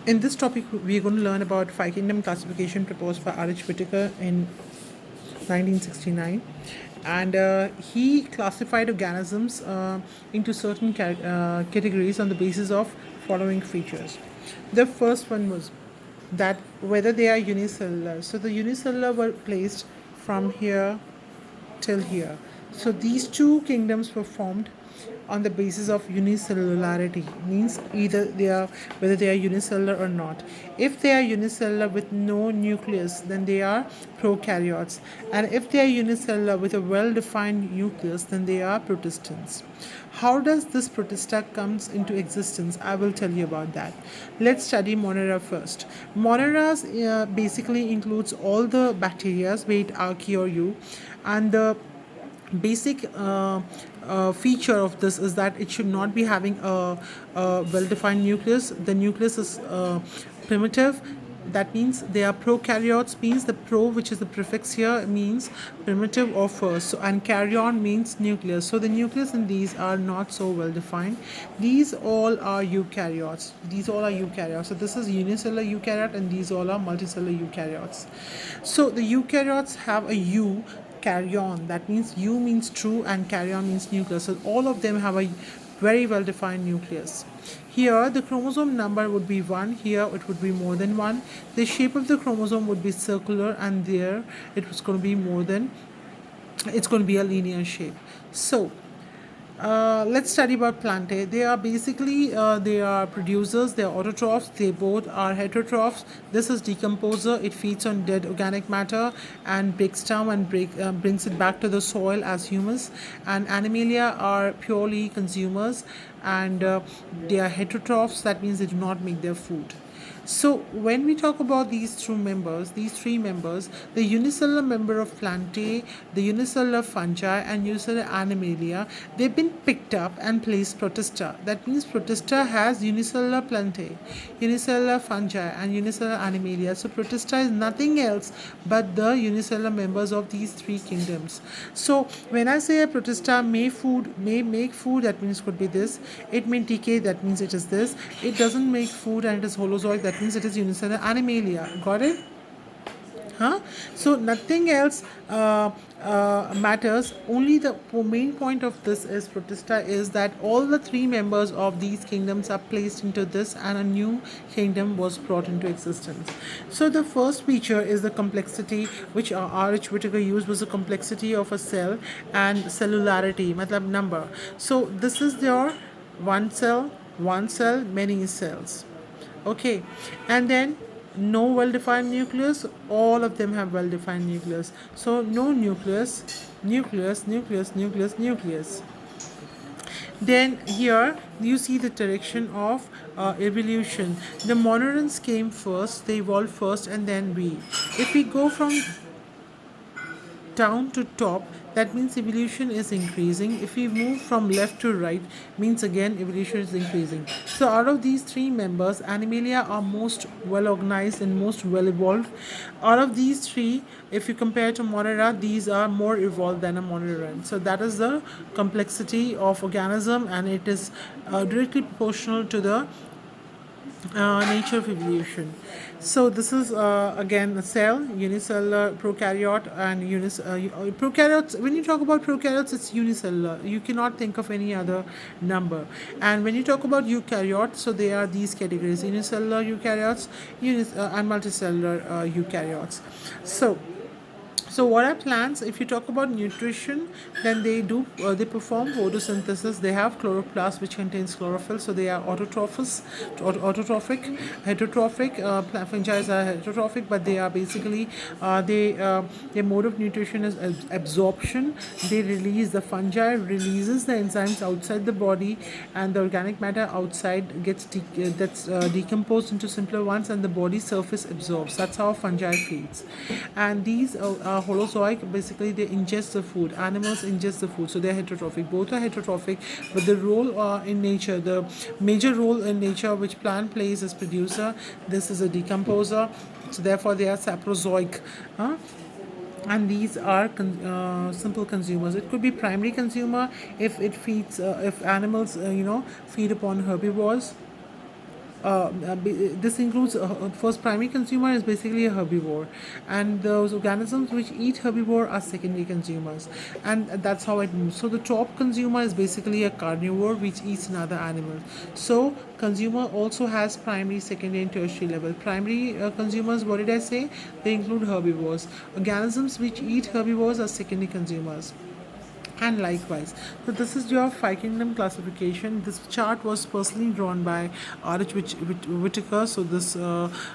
In this topic, we're going to learn about five kingdom classification proposed by R.H. Whitaker in 1969. And he classified organisms into certain categories on the basis of following features. The first one was that whether they are unicellular. So the unicellular were placed from here till here. So these two kingdoms were formed on the basis of unicellularity, means either they are whether they are unicellular or not. If they are unicellular with no nucleus, then they are prokaryotes, and if they are unicellular with a well defined nucleus, then they are protistans. How does this protista comes into existence? I will tell you about that. Let's study Monera first. Moneras basically includes all the bacteria, be it archaea or you, and the basic feature of this is that it should not be having a well-defined nucleus. The nucleus is primitive. That means they are prokaryotes, means the pro, which is the prefix here, means primitive or first. So, and karyon means nucleus. So the nucleus in these are not so well defined. These all are eukaryotes. These all are eukaryotes. So this is unicellular eukaryote, and these all are multicellular eukaryotes. So the eukaryotes have a U, karyon. That means U means true and karyon means nucleus. So all of them have a very well defined nucleus. Here the chromosome number would be 1, here it would be more than 1. The shape of the chromosome would be circular, and there it was going to be more than, it's going to be a linear shape. So let's study about plantae. They are basically they are producers, they are autotrophs, they both are heterotrophs. This is decomposer. It feeds on dead organic matter and breaks down and brings it back to the soil as humus. And animalia are purely consumers, and they are heterotrophs. That means they do not make their food. So when we talk about these three members, the unicellular member of plantae, the unicellular fungi, and unicellular animalia, they've been picked up and placed protista. That means protista has unicellular plantae, unicellular fungi, and unicellular animalia. So protista is nothing else but the unicellular members of these three kingdoms. So when I say a protista may make food, that means could be this. It may decay, that means it is this. It doesn't make food and it is holozoic, that means it is unicellular animalia. Got it? Huh? So nothing else matters. Only the main point of this is protista is that all the three members of these kingdoms are placed into this, and a new kingdom was brought into existence. So the first feature is the complexity, which R.H. Whitaker used, was the complexity of a cell and cellularity, matlab number. So this is your one cell, many cells. Okay, and then no well-defined nucleus. All of them have well-defined nucleus. So no nucleus, nucleus. Then here you see the direction of evolution. The monorans came first, they evolved first, and then we. If we go from down to top, that means evolution is increasing. If we move from left to right, means again evolution is increasing. So out of these three members, animalia are most well organized and most well evolved. Out of these three, if you compare to monera, these are more evolved than a monoran. So that is the complexity of organism, and it is directly proportional to the nature of evolution. So this is again a cell, unicellular, prokaryote, and prokaryotes. When you talk about prokaryotes, it's unicellular. You cannot think of any other number. And when you talk about eukaryotes, so they are these categories: unicellular eukaryotes, and multicellular eukaryotes. So what are plants? If you talk about nutrition, then they perform photosynthesis. They have chloroplast, which contains chlorophyll. So they are autotrophic, heterotrophic. Fungi are heterotrophic, but they are basically their mode of nutrition is absorption. They release, the fungi releases the enzymes outside the body, and the organic matter outside gets decomposed into simpler ones, and the body surface absorbs. That's how fungi feeds. And these are holozoic. Basically they ingest the food. Animals ingest the food, so they're heterotrophic. Both are heterotrophic, but the role in nature, the major role in nature which plant plays is producer. This is a decomposer, so therefore they are saprozoic. And these are simple consumers. It could be primary consumer if it feeds if animals feed upon herbivores. This includes first primary consumer is basically a herbivore, and those organisms which eat herbivore are secondary consumers, and that's how it moves. So the top consumer is basically a carnivore which eats another animal. So consumer also has primary, secondary, and tertiary level. Primary consumers, what did I say? They include herbivores. Organisms which eat herbivores are secondary consumers, and likewise. So this is your five kingdom classification. This chart was personally drawn by R.H. Whitaker. So this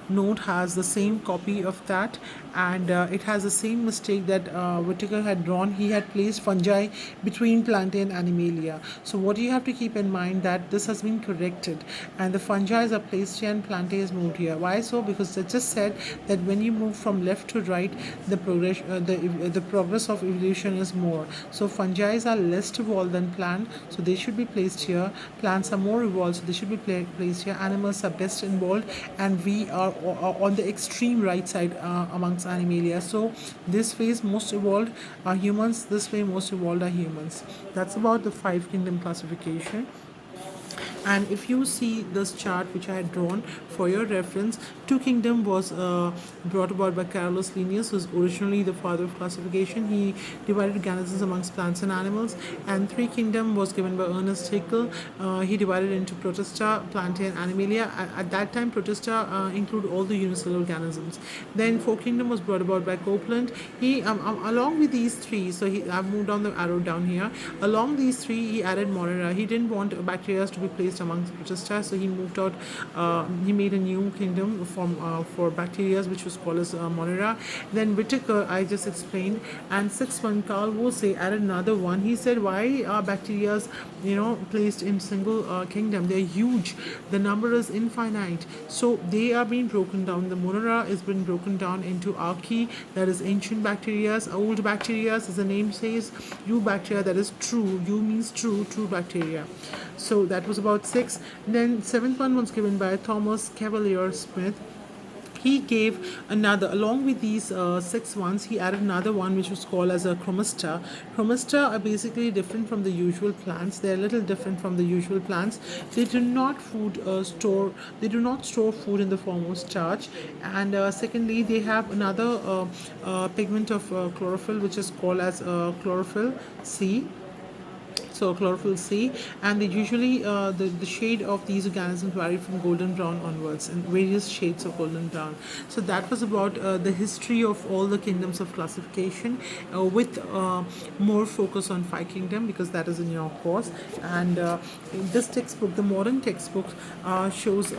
note has the same copy of that, and it has the same mistake that Whitaker had drawn. He had placed fungi between Plantae and Animalia. So what you have to keep in mind that this has been corrected, and the fungi are placed here and Plantae is moved here. Why so? Because they just said that when you move from left to right, the progress of evolution is more. So fungi are less evolved than plant, so they should be placed here. Plants are more evolved, so they should be placed here. Animals are best involved, and we are on the extreme right side amongst Animalia. So this phase most evolved are humans. This way most evolved are humans. That's about the five kingdom classification. And if you see this chart which I had drawn for your reference, two kingdom was brought about by Carolus Linnaeus, who is originally the father of classification. He divided organisms amongst plants and animals. And three kingdom was given by Ernest Haeckel. He divided into Protista, Plantae, and Animalia. At that time, Protista include all the unicellular organisms. Then four kingdom was brought about by Copeland. He along with these three, so I've moved on the arrow down here. Along these three, he added Monera. He didn't want bacteria to be placed amongst Protista, so he moved out. He made a new kingdom for bacteria, which was called as Monera. Then Whitaker, I just explained, and sixth one, Carl Woese added another one. He said, why are bacteria, placed in single kingdom? They're huge. The number is infinite, so they are being broken down. The Monera is being broken down into archaea, that is ancient bacteria, old bacteria, as the name says, eubacteria, that is true. Eu means true bacteria. So that was about six. Then seventh one was given by Thomas Cavalier Smith. He gave another, along with these six ones, he added another one which was called as a chromista. Chromista are basically different from the usual plants. They're a little different from the usual plants. They do not store food in the form of starch. And secondly, they have another pigment of chlorophyll, which is called as chlorophyll C. So chlorophyll C, and they usually the shade of these organisms vary from golden brown onwards, and various shades of golden brown. So that was about the history of all the kingdoms of classification, with more focus on five kingdom, because that is in your course. And in this textbook, the modern textbook shows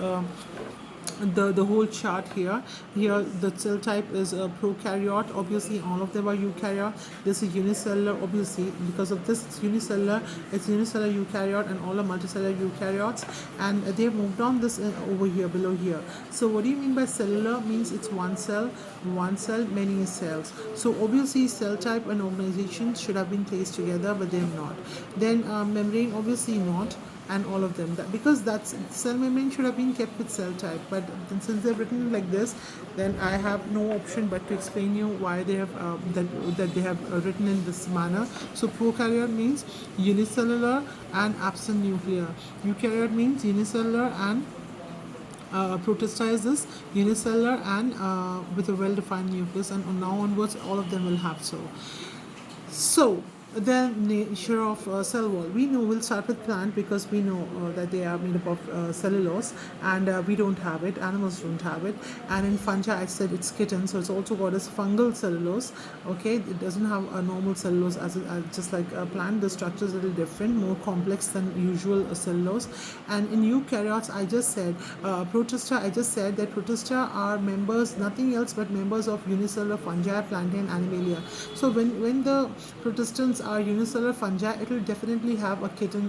the whole chart here. Here the cell type is a prokaryote. Obviously all of them are eukaryote. This is unicellular. Obviously because of this it's unicellular eukaryote, and all are multicellular eukaryotes, and they have moved on this over here below here. So what do you mean by cellular? Means it's one cell, many cells. So obviously cell type and organization should have been placed together, but they have not. Then membrane, obviously not, and all of them, because that's cell membrane should have been kept with cell type, but since they've written it like this, then I have no option but to explain you why they have that they have written in this manner. So prokaryote means unicellular and absent nuclear. Eukaryote means unicellular and protista is this unicellular and with a well-defined nucleus, and now onwards all of them will have so the nature of cell wall. We know, we'll start with plant because we know that they are made up of cellulose, and we don't have it, animals don't have it. And in fungi I said it's chitin, so it's also called as fungal cellulose. Okay, it doesn't have a normal cellulose as just like a plant. The structure is a little different, more complex than usual cellulose. And in eukaryotes, I just said protista, I just said that protista are members, nothing else but members of unicellular fungi, Plantae and Animalia. So when the protistans are unicellular fungi, it will definitely have a chitin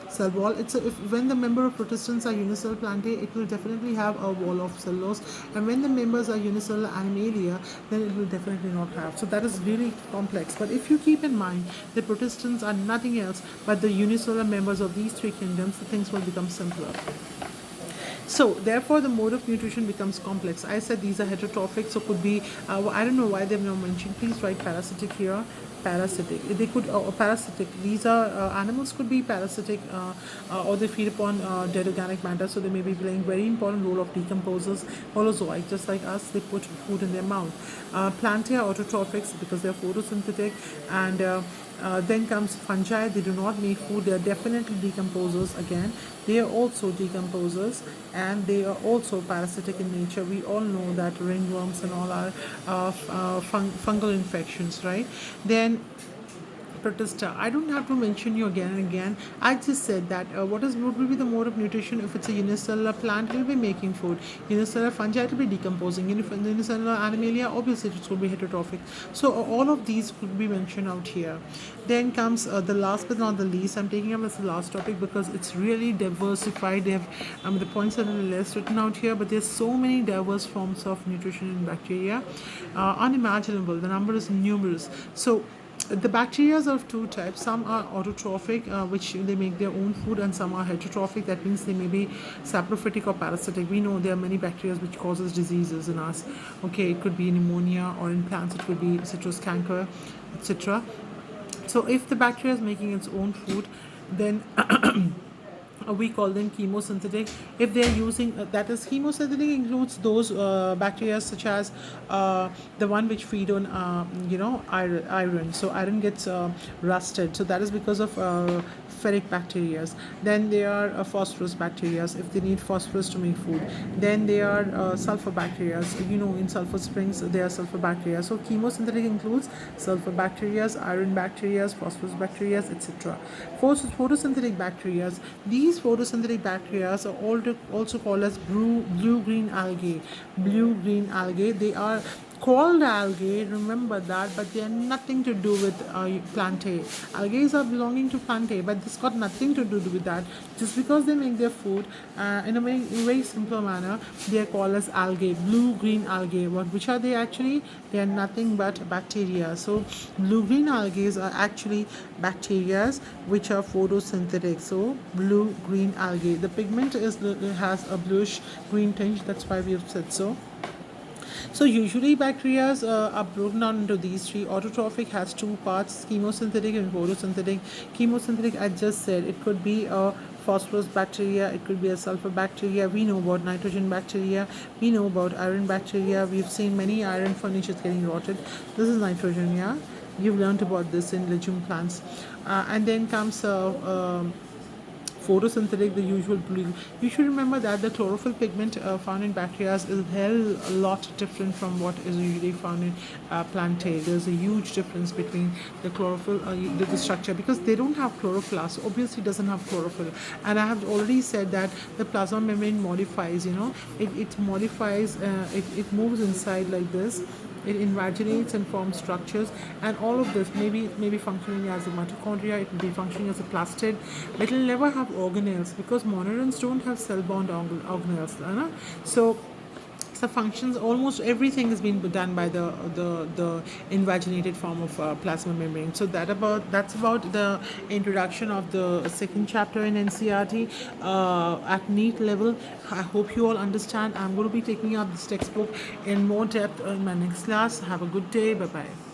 cell wall. When the member of protistans are unicellular Plantae, it will definitely have a wall of cellulose, and when the members are unicellular Animalia, then it will definitely not have. So that is really complex, but if you keep in mind that protistans are nothing else but the unicellular members of these three kingdoms, things will become simpler. So therefore, the mode of nutrition becomes complex. I said these are heterotrophic, so could be. I don't know why they've not mentioned. Please write parasitic here. Parasitic. They could parasitic. These are animals could be parasitic, or they feed upon dead organic matter. So they may be playing very important role of decomposers, holozoic, just like us. They put food in their mouth. Plantae are autotrophics because they are photosynthetic, and then comes fungi. They do not make food. They are definitely decomposers again. They are also decomposers, and they are also parasitic in nature. We all know that ringworms and all are fungal infections, right? Then protista. I don't have to mention you again and again. I just said that what will be the mode of nutrition if it's a unicellular plant? It will be making food. Unicellular fungi, it will be decomposing. Unicellular animalia, obviously it will be heterotrophic. So all of these could be mentioned out here. Then comes the last but not the least. I'm taking up as the last topic because it's really diversified. They have the points are a little less written out here, but there's so many diverse forms of nutrition in bacteria, unimaginable. The number is numerous. So the bacteria are of two types. Some are autotrophic, which they make their own food, and some are heterotrophic. That means they may be saprophytic or parasitic. We know there are many bacteria which causes diseases in us. Okay, it could be pneumonia, or in plants it could be citrus canker, etc. So if the bacteria is making its own food, then we call them chemosynthetic. If they are using that is chemosynthetic includes those bacteria such as the one which feed on iron. So iron gets rusted, so that is because of ferric bacteria. Then they are phosphorus bacteria if they need phosphorus to make food. Then they are sulfur bacteria. In sulfur springs there are sulfur bacteria. So chemosynthetic includes sulfur bacteria, iron bacteria, phosphorus bacteria, etc. Photosynthetic bacteria. These photosynthetic bacteria are also called as blue-green algae. Blue-green algae. They are called algae, remember that, but they are nothing to do with plantae. Algae are belonging to plantae, but this got nothing to do with that. Just because they make their food in a very simpler manner, they are called as algae, blue-green algae. Which are they actually? They are nothing but bacteria. So blue-green algae are actually bacteria which are photosynthetic. So blue-green algae. The pigment has a bluish-green tinge. That's why we have said so. So usually bacteria are broken down into these three. Autotrophic has two parts, chemosynthetic and photosynthetic. Chemosynthetic, I just said, it could be a phosphorus bacteria, it could be a sulfur bacteria. We know about nitrogen bacteria, we know about iron bacteria. We've seen many iron furniture getting rotted. This is nitrogen, yeah? You've learned about this in legume plants. And then comes photosynthetic, the usual blue. You should remember that the chlorophyll pigment found in bacteria is a lot different from what is usually found in plantae. There's a huge difference between the chlorophyll, the structure, because they don't have chloroplast. Obviously, doesn't have chlorophyll. And I have already said that the plasma membrane modifies. It modifies. It moves inside like this. It invaginates and forms structures, and all of this may be functioning as a mitochondria. It will be functioning as a plastid, but it will never have organelles because monoderms don't have cell bound organelles. So the functions, almost everything has been done by the invaginated form of plasma membrane. So that's about the introduction of the second chapter in NCERT at NEET level. I hope you all understand. I'm going to be taking up this textbook in more depth in my next class. Have a good day. Bye bye.